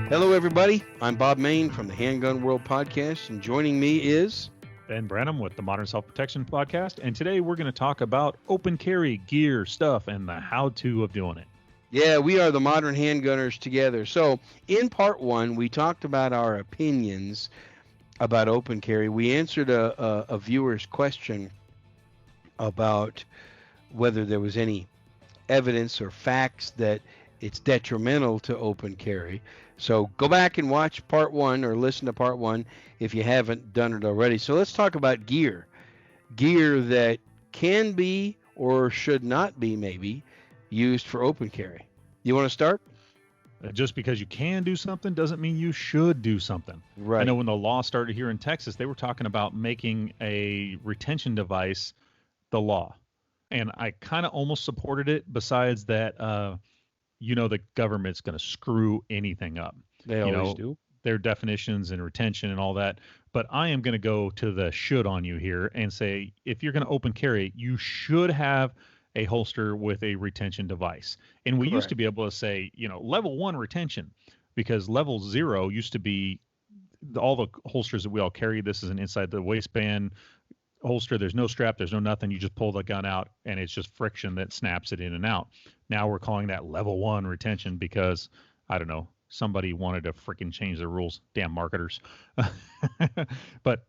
Hello, everybody. I'm Bob Mayne from the Handgun World Podcast, and joining me is Ben Branam with the Modern Self-Protection Podcast, and today we're going to talk about open carry gear stuff and the how-to of doing it. Yeah, we are the Modern Handgunners together. So, in part one, we talked about our opinions about open carry. We answered a viewer's question about whether there was any evidence or facts that it's detrimental to open carry. So go back and watch part one or listen to part one if you haven't done it already. So let's talk about gear that can be or should not be maybe used for open carry. You want to start? Just because you can do something doesn't mean you should do something. Right. I know when the law started here in Texas, they were talking about making a retention device the law. And I kind of almost supported it, besides that, the government's going to screw anything up. They always do. Their definitions and retention and all that. But I am going to go to the should on you here and say, if you're going to open carry, you should have a holster with a retention device. And we used to be able to say, level 1 retention, because level 0 used to be all the holsters that we all carry. This is an inside the waistband holster. There's no strap, there's no nothing. You just pull the gun out and it's just friction that snaps it in and out. Now we're calling that level 1 retention because, I don't know, somebody wanted to freaking change the rules. Damn marketers. But,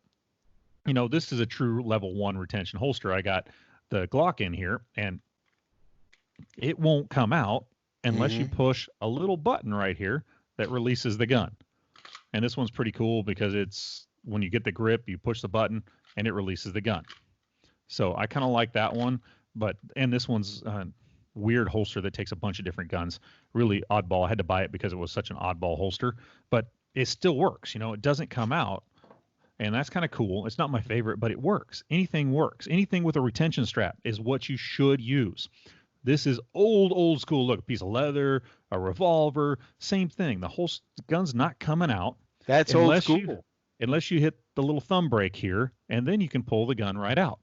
this is a true level 1 retention holster. I got the Glock in here, and it won't come out unless you push a little button right here that releases the gun. And this one's pretty cool because it's when you get the grip, you push the button and it releases the gun. So I kind of like that one. And this one's a weird holster that takes a bunch of different guns. Really oddball. I had to buy it because it was such an oddball holster, but it still works. It doesn't come out, and that's kind of cool. It's not my favorite, but it works. Anything works. Anything with a retention strap is what you should use. This is old school. Look, a piece of leather, a revolver, same thing. The gun's not coming out. That's old school. Unless you hit the little thumb brake here, and then you can pull the gun right out.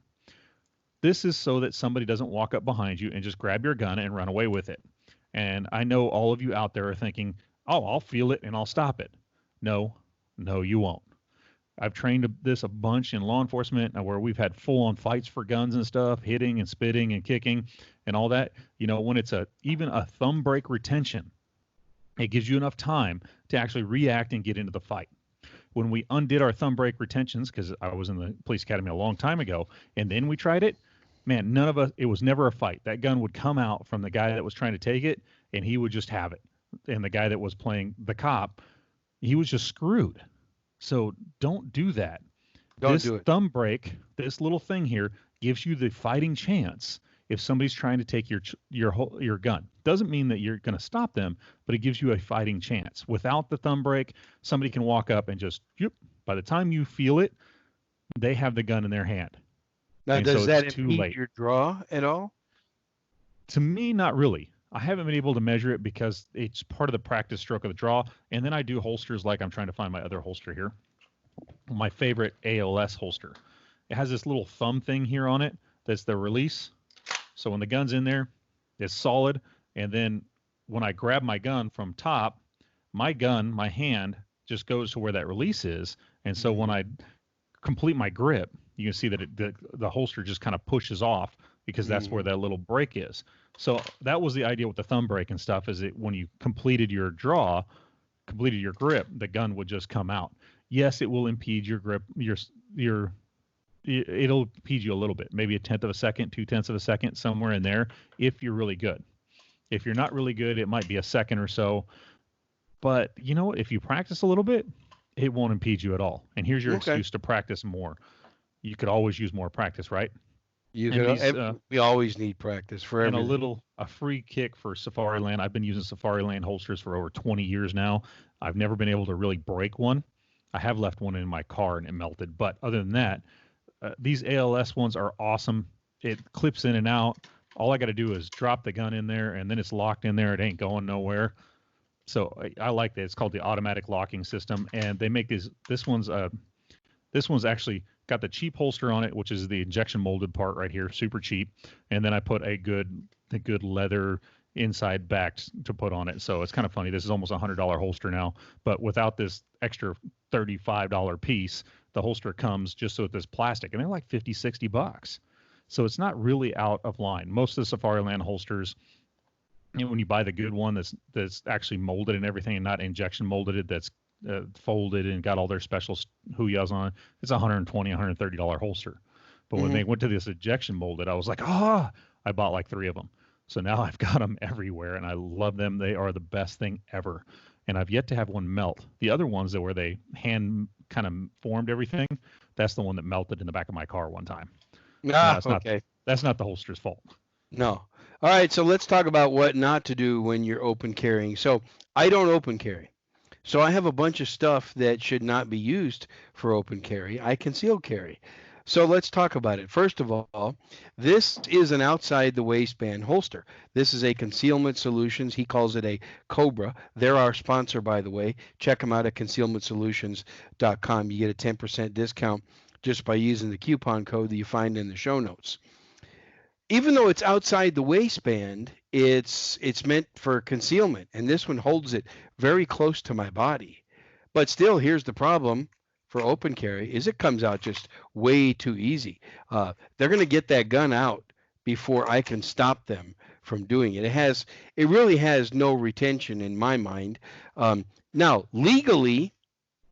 This is so that somebody doesn't walk up behind you and just grab your gun and run away with it. And I know all of you out there are thinking, oh, I'll feel it and I'll stop it. No, you won't. I've trained this a bunch in law enforcement where we've had full-on fights for guns and stuff, hitting and spitting and kicking and all that. When it's even a thumb brake retention, it gives you enough time to actually react and get into the fight. When we undid our thumb brake retentions, because I was in the police academy a long time ago, and then we tried it, man, none of us, it was never a fight. That gun would come out from the guy that was trying to take it, and he would just have it. And the guy that was playing the cop, he was just screwed. So don't do that. Don't do it. Thumb brake, this little thing here, gives you the fighting chance if somebody's trying to take your gun. Doesn't mean that you're going to stop them, but it gives you a fighting chance. Without the thumb brake, somebody can walk up and just, by the time you feel it, they have the gun in their hand. Now, does that impede your draw at all? To me, not really. I haven't been able to measure it because it's part of the practice stroke of the draw. And then I do holsters like I'm trying to find my other holster here. My favorite ALS holster. It has this little thumb thing here on it. That's the release. So when the gun's in there, it's solid. And then when I grab my gun from top, my hand just goes to where that release is. And so when I complete my grip, you can see that the holster just kind of pushes off because that's where that little break is. So that was the idea with the thumb brake and stuff, is that when you completed your grip, the gun would just come out. Yes, it will impede your grip, it'll impede you a little bit, maybe 1/10 of a second, 2/10 of a second, somewhere in there, if you're really good. If you're not really good, it might be a second or so. But you know what? If you practice a little bit, it won't impede you at all. And here's your excuse to practice more. You could always use more practice, right? We always need practice for everything. And a free kick for Safariland. I've been using Safariland holsters for over 20 years now. I've never been able to really break one. I have left one in my car and it melted. But other than that, these ALS ones are awesome. It clips in and out. All I got to do is drop the gun in there, and then it's locked in there. It ain't going nowhere. So I like that. It's called the automatic locking system, and they make these. This one's actually got the cheap holster on it, which is the injection molded part right here, super cheap. And then I put the good leather inside back to put on it. So it's kind of funny. This is almost $100 holster now, but without this extra $35 piece, the holster comes just with this plastic, and they're like 50, 60 bucks. So it's not really out of line. Most of the Safariland holsters, when you buy the good one that's actually molded and everything and not injection molded, that's folded and got all their special huyas on it, it's $120, $130 holster. But when they went to this injection molded, I was like, I bought like 3 of them. So now I've got them everywhere, and I love them. They are the best thing ever. And I've yet to have one melt. The other ones that where they hand kind of formed everything, that's the one that melted in the back of my car one time. Okay. That's not the holster's fault. No. All right, so let's talk about what not to do when you're open carrying. So I don't open carry. So I have a bunch of stuff that should not be used for open carry. I conceal carry. So let's talk about it. First of all, this is an outside the waistband holster. This is a Concealment Solutions. He calls it a Cobra. They're our sponsor, by the way. Check them out at concealmentsolutions.com. You get a 10% discount just by using the coupon code that you find in the show notes. Even though it's outside the waistband, it's meant for concealment, and this one holds it very close to my body. But still, here's the problem for open carry is it comes out just way too easy. They're going to get that gun out before I can stop them from doing it. It really has no retention in my mind. Now, legally,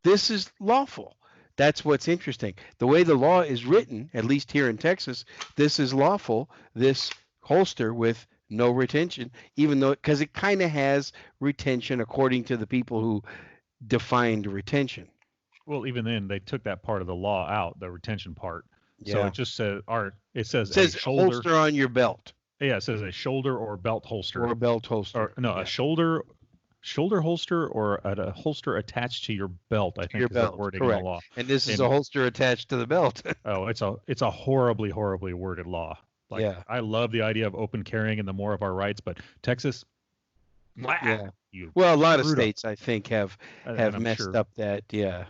this is lawful. That's what's interesting. The way the law is written, at least here in Texas, this is lawful, this holster with no retention, even though, because it kind of has retention according to the people who defined retention. Well, even then, they took that part of the law out, the retention part. Yeah. So it just says, it says a shoulder, holster on your belt. Yeah, it says a shoulder or belt holster. Or a belt holster. Or, no, a shoulder holster or a holster attached to your belt, I think is the wording in the law. And this is a holster attached to the belt. It's a horribly, horribly worded law. I love the idea of open carrying and the more of our rights, but Texas, a lot of states I think have messed up that. Yeah.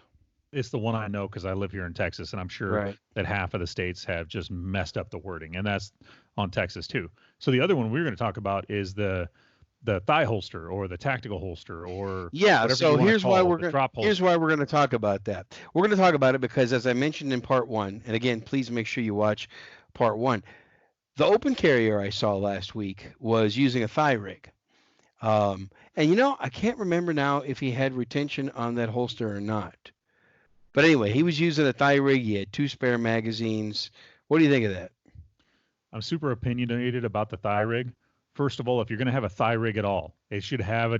It's the one I know because I live here in Texas, and I'm sure that half of the states have just messed up the wording, and that's on Texas too. So the other one we're going to talk about is the thigh holster or the tactical holster or so here's why we're going to talk about that. We're going to talk about it because, as I mentioned in part 1, and again, please make sure you watch part 1. The open carrier I saw last week was using a thigh rig. And I can't remember now if he had retention on that holster or not. But anyway, he was using a thigh rig. He had 2 spare magazines. What do you think of that? I'm super opinionated about the thigh rig. First of all, if you're going to have a thigh rig at all, it should have a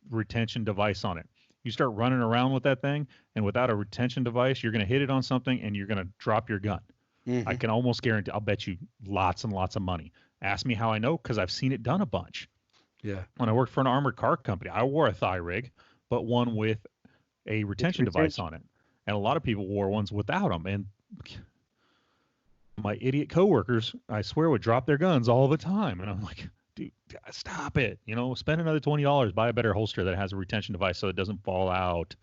retention device on it. You start running around with that thing, and without a retention device, you're going to hit it on something, and you're going to drop your gun. Mm-hmm. I can almost guarantee, I'll bet you lots and lots of money. Ask me how I know, because I've seen it done a bunch. Yeah. When I worked for an armored car company, I wore a thigh rig, but one with a retention device on it. And a lot of people wore ones without them. And my idiot coworkers, I swear, would drop their guns all the time. And I'm like, dude, stop it. Spend another $20, buy a better holster that has a retention device so it doesn't fall out.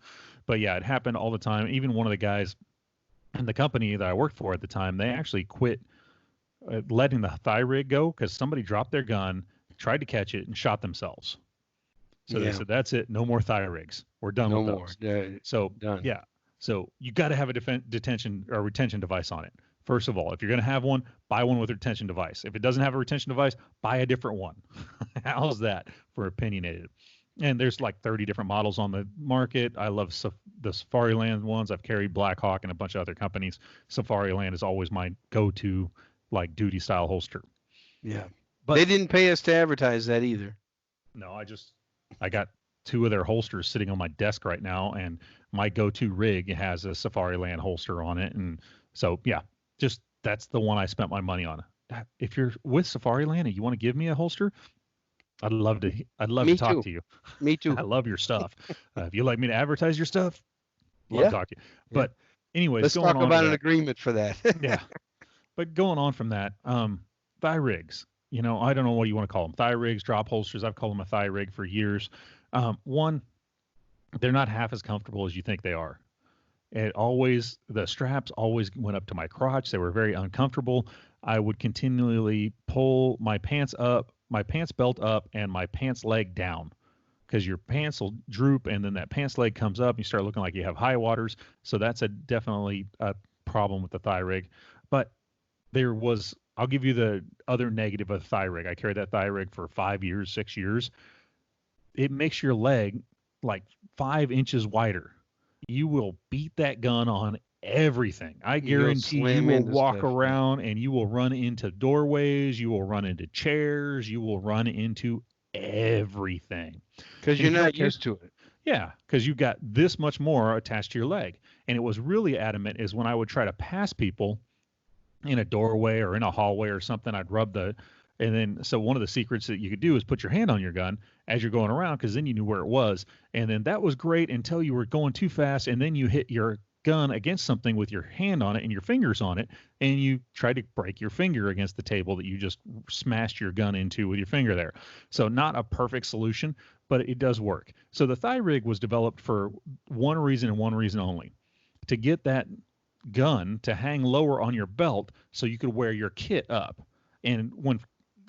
But yeah, it happened all the time. Even one of the guys in the company that I worked for at the time, they actually quit letting the thigh rig go because somebody dropped their gun, tried to catch it, and shot themselves. So they said, that's it. No more thigh rigs. We're done with those. So done. Yeah. So you got to have a retention device on it. First of all, if you're going to have one, buy one with a retention device. If it doesn't have a retention device, buy a different one. How's that for opinionated? And there's like 30 different models on the market. I love the Safariland ones. I've carried Blackhawk and a bunch of other companies. Safariland is always my go-to like duty style holster. Yeah. But they didn't pay us to advertise that either. No, I got 2 of their holsters sitting on my desk right now, and my go-to rig has a Safariland holster on it. And so, yeah, just that's the one I spent my money on. If you're with Safariland and you want to give me a holster, I'd love to talk to you. Me too. I love your stuff. If you'd like me to advertise your stuff, love to talk to you. But anyways, let's talk about an agreement for that. Yeah. But going on from that, thigh rigs, I don't know what you want to call them. Thigh rigs, drop holsters. I've called them a thigh rig for years. One, they're not half as comfortable as you think they are. The straps always went up to my crotch. They were very uncomfortable. I would continually pull my pants up my pants belt up and my pants leg down, because your pants will droop and then that pants leg comes up. And you start looking like you have high waters. So that's definitely a problem with the thigh rig. But I'll give you the other negative of the thigh rig. I carried that thigh rig for 5 years, 6 years. It makes your leg like 5 inches wider. You will beat that gun on everything. I guarantee you will walk around and you will run into doorways. You will run into chairs. You will run into everything. Because you're not used to it. Yeah, because you've got this much more attached to your leg. And it was really adamant is when I would try to pass people in a doorway or in a hallway or something, I'd rub and then, so one of the secrets that you could do is put your hand on your gun as you're going around, because then you knew where it was. And then that was great until you were going too fast, and then you hit your gun against something with your hand on it and your fingers on it, and you tried to break your finger against the table that you just smashed your gun into with your finger there. So not a perfect solution, but it does work. So the thigh rig was developed for one reason and one reason only: to get that gun to hang lower on your belt so you could wear your kit up. And when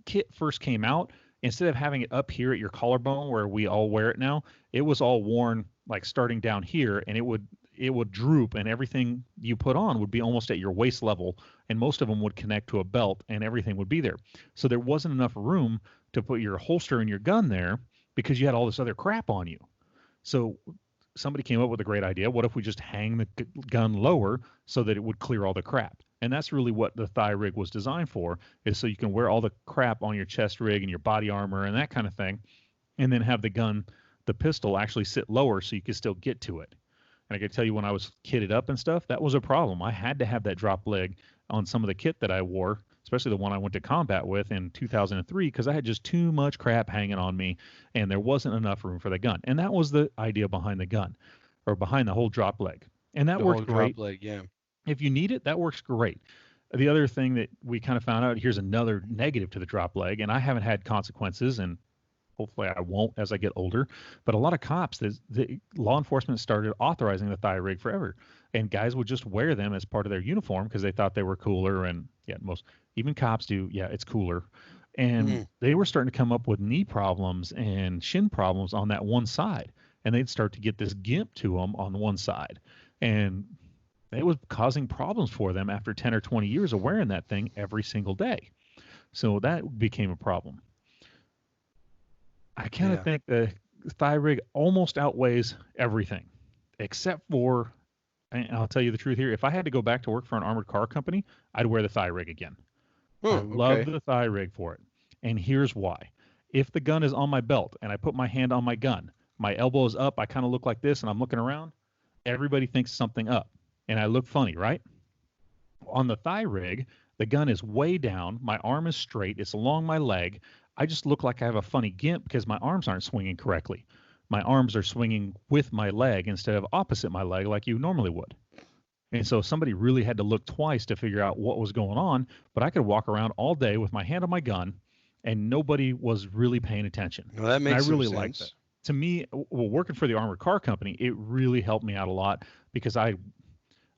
kit first came out, instead of having it up here at your collarbone where we all wear it now, it was all worn like starting down here, and it would droop, and everything you put on would be almost at your waist level, and most of them would connect to a belt and everything would be there. So there wasn't enough room to put your holster and your gun there because you had all this other crap on you. So somebody came up with a great idea. What if we just hang the gun lower so that it would clear all the crap? And that's really what the thigh rig was designed for, is so you can wear all the crap on your chest rig and your body armor and that kind of thing, and then have the gun, the pistol, actually sit lower so you can still get to it. And I can tell you, when I was kitted up and stuff, that was a problem. I had to have that drop leg on some of the kit that I wore, especially the one I went to combat with in 2003, because I had just too much crap hanging on me, and there wasn't enough room for the gun. And that was the idea behind the gun, or behind the whole drop leg. And that worked great. Drop leg, yeah. If you need it, that works great. The other thing that we kind of found out, here's another negative to the drop leg, and I haven't had consequences, and hopefully I won't as I get older, but a lot of cops, the law enforcement started authorizing the thigh rig forever, and guys would just wear them as part of their uniform because they thought they were cooler, and yeah, even cops do, yeah, it's cooler. And they were starting to come up with knee problems and shin problems on that one side, and they'd start to get this gimp to them on one side, and it was causing problems for them after 10 or 20 years of wearing that thing every single day. So that became a problem. I kind of think the thigh rig almost outweighs everything, except for, and I'll tell you the truth here, if I had to go back to work for an armored car company, I'd wear the thigh rig again. I love the thigh rig for it. And here's why. If the gun is on my belt and I put my hand on my gun, my elbow is up, I kind of look like this, and I'm looking around, everybody thinks something up. And I look funny, right? On the thigh rig, the gun is way down. My arm is straight. It's along my leg. I just look like I have a funny gimp because my arms aren't swinging correctly. My arms are swinging with my leg instead of opposite my leg like you normally would. And so somebody really had to look twice to figure out what was going on. But I could walk around all day with my hand on my gun, and nobody was really paying attention. Well, that makes I really sense. liked that. To me, working for the armored car company, it really helped me out a lot because I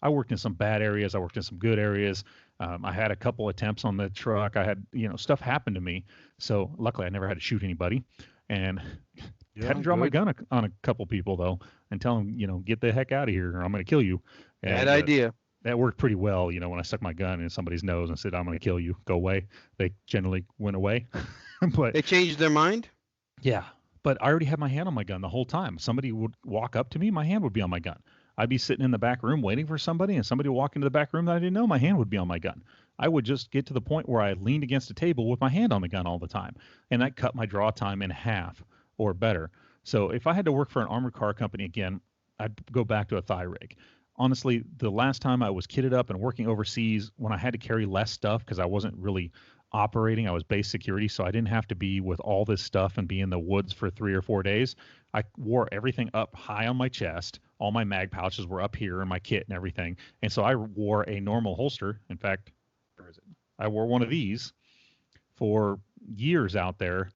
worked in some bad areas. I worked in some good areas. I had a couple attempts on the truck. I had, stuff happen to me. So luckily I never had to shoot anybody, and had to draw my gun on a couple people though, and tell them, get the heck out of here or I'm going to kill you. Bad idea. That worked pretty well. When I stuck my gun in somebody's nose and said, I'm going to kill you, go away. They generally went away. But they changed their mind? Yeah. But I already had my hand on my gun the whole time. Somebody would walk up to me, my hand would be on my gun. I'd be sitting in the back room waiting for somebody, and somebody would walk into the back room that I didn't know, my hand would be on my gun. I would just get to the point where I leaned against a table with my hand on the gun all the time, and that cut my draw time in half or better. So if I had to work for an armored car company again, I'd go back to a thigh rig. Honestly, the last time I was kitted up and working overseas, when I had to carry less stuff because I wasn't really operating, I was base security, so I didn't have to be with all this stuff and be in the woods for 3 or 4 days. I wore everything up high on my chest. All my mag pouches were up here in my kit and everything. And so I wore a normal holster. In fact, where is it? I wore one of these for years out there.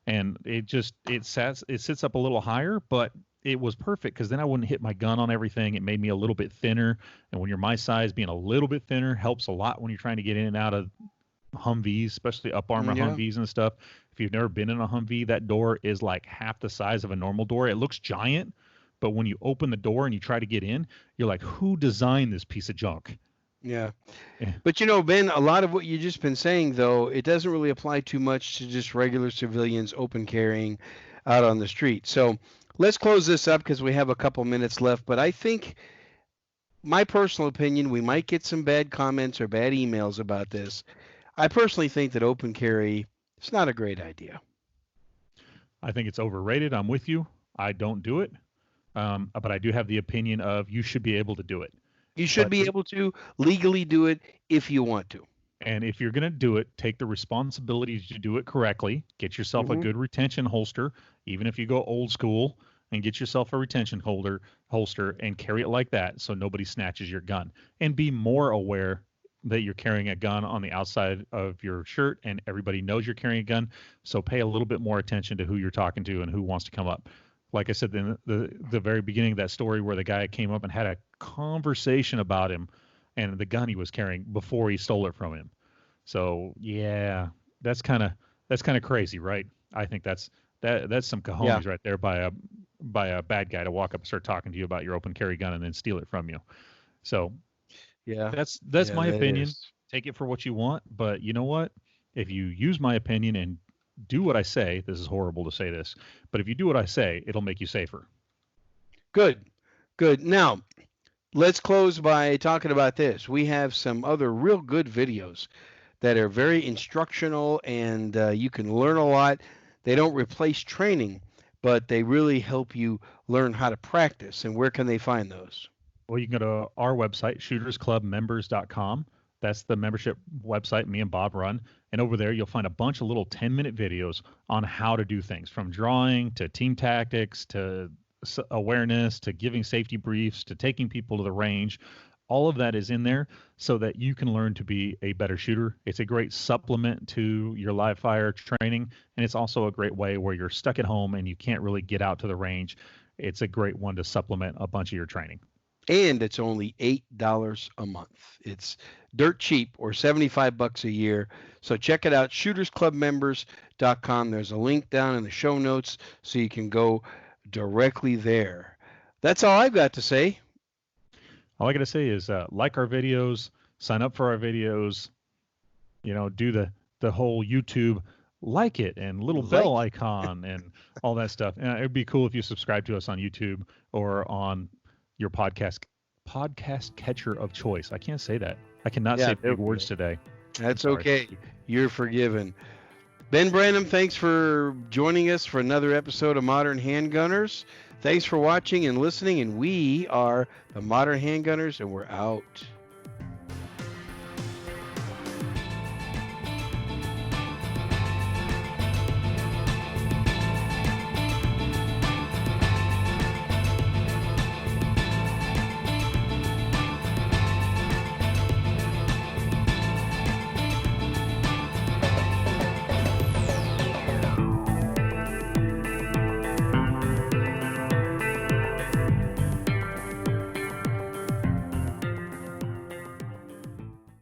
And it sits up a little higher, but it was perfect because then I wouldn't hit my gun on everything. It made me a little bit thinner. And when you're my size, being a little bit thinner helps a lot when you're trying to get in and out of Humvees, especially up armor Yeah. Humvees and stuff. If you've never been in a Humvee, that door is like half the size of a normal door. It looks giant, but when you open the door and you try to get in, you're like, who designed this piece of junk? Yeah. Yeah. But Ben, a lot of what you've just been saying, though, it doesn't really apply too much to just regular civilians open carrying out on the street. So let's close this up because we have a couple minutes left. But I think, my personal opinion, we might get some bad comments or bad emails about this. I personally think that open carry is not a great idea. I think it's overrated. I'm with you. I don't do it. But I do have the opinion of you should be able to do it. You should But be able to legally do it if you want to. And if you're going to do it, take the responsibility to do it correctly. Get yourself a Mhm. good retention holster, even if you go old school, and get yourself a retention holster and carry it like that so nobody snatches your gun. And be more aware that you're carrying a gun on the outside of your shirt and everybody knows you're carrying a gun. So pay a little bit more attention to who you're talking to and who wants to come up. Like I said in the very beginning of that story where the guy came up and had a conversation about him and the gun he was carrying before he stole it from him. So yeah, that's kind of crazy, right? I think that's some cojones right there by a bad guy to walk up and start talking to you about your open carry gun and then steal it from you. So Yeah. that's Yeah, my that opinion. is. Take it for what you want, but you know what? If you use my opinion and do what I say, this is horrible to say this, but if you do what I say, it'll make you safer. Good. Good. Now, let's close by talking about this. We have some other real good videos that are very instructional and you can learn a lot. They don't replace training, but they really help you learn how to practice. And where can they find those? Well, you can go to our website, shootersclubmembers.com. That's the membership website me and Bob run. And over there, you'll find a bunch of little 10-minute videos on how to do things, from drawing to team tactics to awareness to giving safety briefs to taking people to the range. All of that is in there so that you can learn to be a better shooter. It's a great supplement to your live fire training. And it's also a great way where you're stuck at home and you can't really get out to the range. It's a great one to supplement a bunch of your training. And it's only $8 a month. It's dirt cheap, or $75 a year. So check it out, shootersclubmembers.com. There's a link down in the show notes so you can go directly there. That's all I've got to say. All I got to say is like our videos, sign up for our videos, do the whole YouTube like it and little bell icon and all that stuff. And it'd be cool if you subscribe to us on YouTube or on your podcast catcher of choice. I can't say that. I cannot say big words today. That's okay. You're forgiven. Ben Branam, thanks for joining us for another episode of Modern Handgunners. Thanks for watching and listening, and we are the Modern Handgunners, and we're out.